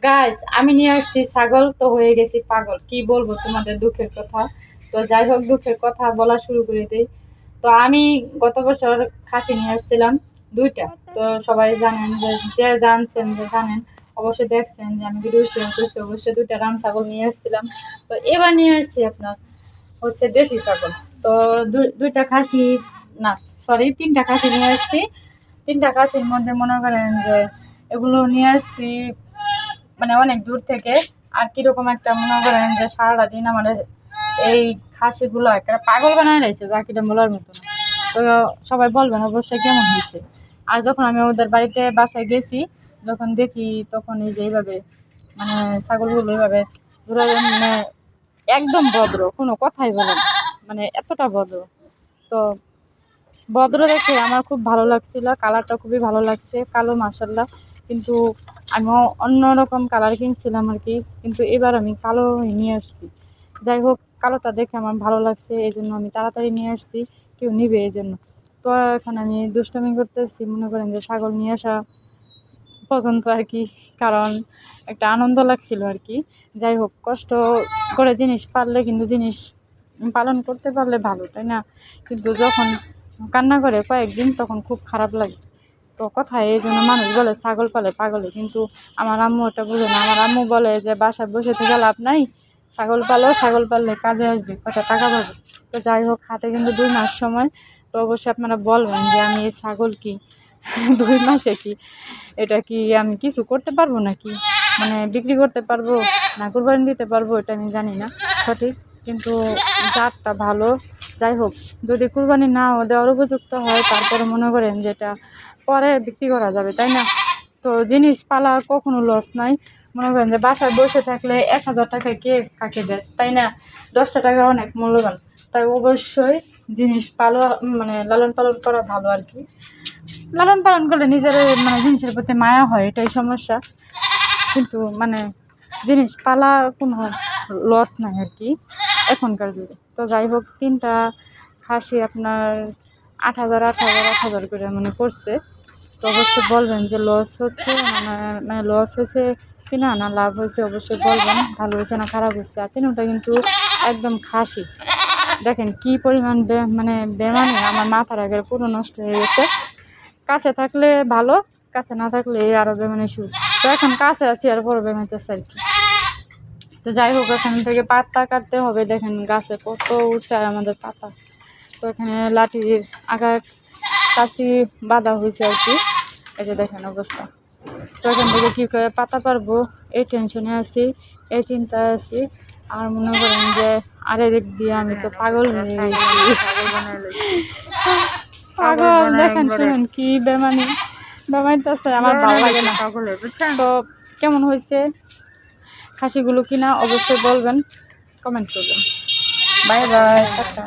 Guys আমি নিয়ে আসছি ছাগল, তো হয়ে গেছি পাগল। কি বলবো তোমাদের দুঃখের কথা। তো যাই হোক, দুঃখের কথা বলা শুরু করে দিই। তো আমি গত বছর খাসি নিয়ে আসছিলাম দুইটা। তো সবাই জানেন, যে যে জানছেন যে জানেন, অবশ্যই দেখছেন যে আমি ভিডিও শেয়ার করছি, অবশ্যই দুইটা রাম ছাগল নিয়ে আসছিলাম। তো এবার নিয়ে আসছি আপনার হচ্ছে দেশি ছাগল। তো দুইটা খাসি, না সরি, তিনটা খাসি নিয়ে আসছি। তিনটা খাসির মধ্যে মনে করেন যে এগুলো নিয়ে আসছি মানে অনেক দূর থেকে। আর কিরকম একটা মনে করেন যে সারাটা দিন আমাদের এই খাসিগুলো একটা পাগল বানায় রয়েছে, যা কিটা বলার মতো না। তো সবাই বলবেন অবশ্যই কেমন হয়েছে। আর যখন আমি ওদের বাড়িতে বাসায় গেছি, যখন দেখি তখন এই যে এইভাবে মানে ছাগলগুলো এইভাবে মানে একদম ভদ্র, কোনো কথাই বলে না, মানে এতটা ভদ্র। তো ভদ্র দেখে আমার খুব ভালো লাগছিল, কালারটা খুবই ভালো লাগছে, কালো মাশাল্লাহ। কিন্তু আমি অন্যরকম কালার কিনছিলাম আর কি, কিন্তু এবার আমি কালো নিয়ে আসছি। যাই হোক, কালোটা দেখে আমার ভালো লাগছে, এই জন্য আমি তাড়াতাড়ি নিয়ে আসছি, কেউ নিবে এই জন্য। তো এখন আমি দুষ্টামি করতেছি, মনে করেন যে ছাগল নিয়ে আসা পর্যন্ত আর কি, কারণ একটা আনন্দ লাগছিল আর কি। যাই হোক, কষ্ট করে জিনিস পারলে কিন্তু জিনিস পালন করতে পারলে ভালো, তাই না? কিন্তু যখন কান্না করে কয়েকদিন, তখন খুব খারাপ লাগে। তো কথায় এই জন্য মানুষ বলে ছাগল পালে পাগলে, কিন্তু আমার আম্মু এটা বুঝে না। আমার আম্মু বলে যে বাসায় বসে থেকে লাভ নাই, ছাগল পালো, ছাগল পাললে কাজে আসবে, কটা টাকা পাবে। তো যাই হোক, হাতে কিন্তু 2 মাস সময়। তো অবশ্যই আপনারা বলবেন যে আমি এই ছাগল কি 2 মাসে কি এটা কি আমি কিছু করতে পারবো নাকি, মানে বিক্রি করতে পারবো না কুরবানি দিতে পারবো, এটা আমি জানি না সঠিক। কিন্তু জাতটা ভালো। যাই হোক, যদি কুরবানি নাও দেওয়ার উপযুক্ত হয়, তারপরে মনে করেন যেটা পরে বিক্রি করা যাবে, তাই না? তো জিনিস পালা কখনো লস নাই। মনে করেন যে বাসায় বসে থাকলে 1000 টাকা কে কাকে দেয়, তাই না? 10টা টাকা অনেক মূল্যবান। তাই অবশ্যই জিনিস পালা মানে লালন পালন করা ভালো আর কি। লালন পালন করলে নিজের মানে জিনিসের প্রতি মায়া হয়, এটাই সমস্যা। কিন্তু মানে জিনিস পালা কোনো লস নাই আর কি এখনকার যুগে। তো যাই হোক, তিনটা খাসি আপনার 8,000 করে মানে পড়ছে। তো অবশ্যই বলবেন যে লস হচ্ছে মানে লস হয়েছে কিনা, না লাভ হয়েছে, অবশ্যই বলবেন। ভালো হয়েছে না খারাপ হয়েছে। আর তিনটা কিন্তু একদম খাসি, দেখেন কি পরিমাণ মানে বেমানি, আমার মাথার আগে পুরো নষ্ট হয়ে গেছে। কাছে থাকলে ভালো, কাছে না থাকলে আরো বেমানি শুরু। তো এখন কাছে আছি আর বড় বেমাইতেছে আর কি। তো যাই হোক, এখান থেকে পাতা কাটতে হবে। দেখেন গাছে কত উঁচায় আমাদের পাতা। তো এখানে লাঠির আগা কাছি বাঁধা হয়েছে আর কি। এই যে দেখেন অবস্থা। তো এখান থেকে কী করে পাতা পারবো, এই টেনশনে আছি, এই চিন্তায় আছি। আর মনে করেন যে আরে দিক দিয়ে আমি তো পাগল হয়ে গেছি। পাগল দেখেন শুনেন কি বেমানি বেমাইতেছে, আমার ভালো লাগে না। তো কেমন হয়েছে খাসিগুলো কিনা অবশ্যই বলবেন, কমেন্ট করবেন। Bye bye, tata.